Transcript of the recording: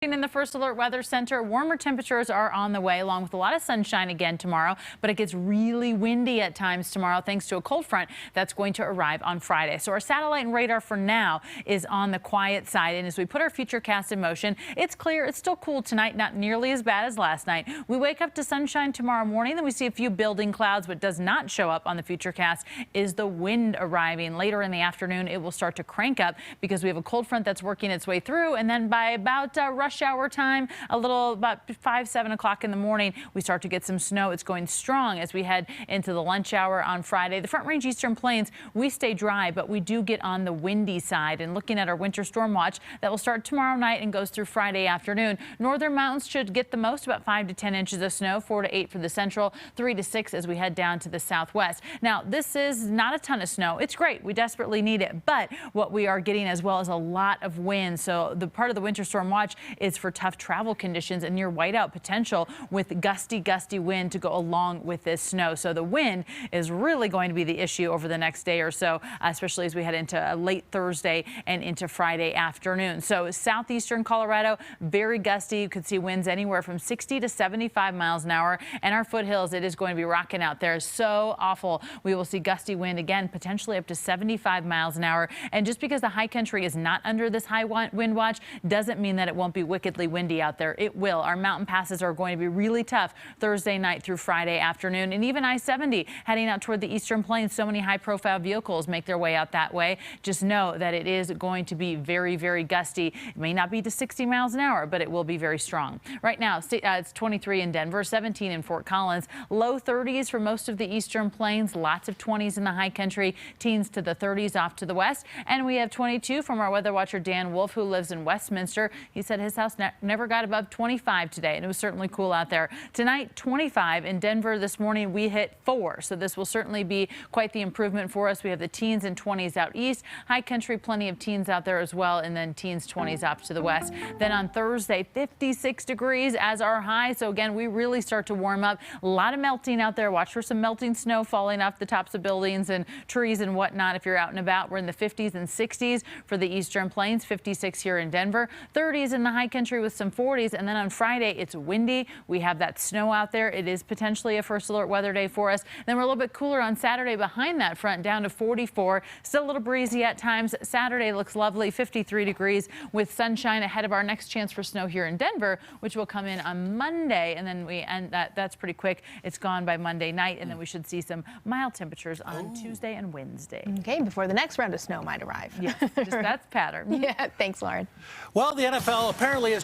In the First Alert Weather Center, warmer temperatures are on the way, along with a lot of sunshine again tomorrow, but it gets really windy at times tomorrow thanks to a cold front that's going to arrive on Friday. So our satellite and radar for now is on the quiet side, and as we put our futurecast in motion, it's clear. It's still cool tonight, not nearly as bad as last night. We wake up to sunshine tomorrow morning, then we see a few building clouds. What does not show up on the futurecast is the wind arriving. Later in the afternoon, it will start to crank up because we have a cold front that's working its way through, and then by about rush hour time, about 5-7 o'clock in the morning, we start to get some snow. It's going strong as we head into the lunch hour on Friday. The Front Range Eastern Plains, we stay dry, but we do get on the windy side. And looking at our winter storm watch, that will start tomorrow night and goes through Friday afternoon. Northern mountains should get the most, about 5 to 10 inches of snow, 4 to 8 for the central, 3 to 6 as we head down to the southwest. Now, this is not a ton of snow. It's great. We desperately need it. But what we are getting as well is a lot of wind. So the part of the winter storm watch is for tough travel conditions and near whiteout potential with gusty wind to go along with this snow. So the wind is really going to be the issue over the next day or so, especially as we head into late Thursday and into Friday afternoon. So southeastern Colorado, very gusty. You could see winds anywhere from 60 to 75 miles an hour. And our foothills, it is going to be rocking out there. So awful. We will see gusty wind again, potentially up to 75 miles an hour. And just because the high country is not under this high wind watch doesn't mean that it won't be wickedly windy out there. It will. Our mountain passes are going to be really tough Thursday night through Friday afternoon, and even I-70 heading out toward the Eastern Plains. So many high-profile vehicles make their way out that way. Just know that it is going to be very gusty. It may not be to 60 miles an hour, but it will be very strong. Right now, it's 23 in Denver, 17 in Fort Collins, low 30s for most of the Eastern Plains, lots of 20s in the high country, teens to the 30s off to the west, and we have 22 from our weather watcher Dan Wolf, who lives in Westminster. He said his house never got above 25 today, and it was certainly cool out there. Tonight, 25 in Denver. This morning, we hit 4, so this will certainly be quite the improvement for us. We have the teens and 20s out east, high country, plenty of teens out there as well, and then teens, 20s off to the west. Then on Thursday, 56 degrees as our high. So again, we really start to warm up. A lot of melting out there. Watch for some melting snow falling off the tops of buildings and trees and whatnot if you're out and about. We're in the 50s and 60s for the Eastern Plains, 56 here in Denver, 30s in the high country with some 40s. And then on Friday, it's windy. We have that snow out there. It is potentially a first alert weather day for us. Then we're a little bit cooler on Saturday behind that front, down to 44. Still a little breezy at times. Saturday looks lovely, 53 degrees with sunshine ahead of our next chance for snow here in Denver, which will come in on Monday. And then we end that's pretty quick. It's gone by Monday night. And then we should see some mild temperatures on Tuesday and Wednesday. Okay, before the next round of snow might arrive. Yes, that's pattern. Yeah, thanks, Lauren. Well, the NFL apparently is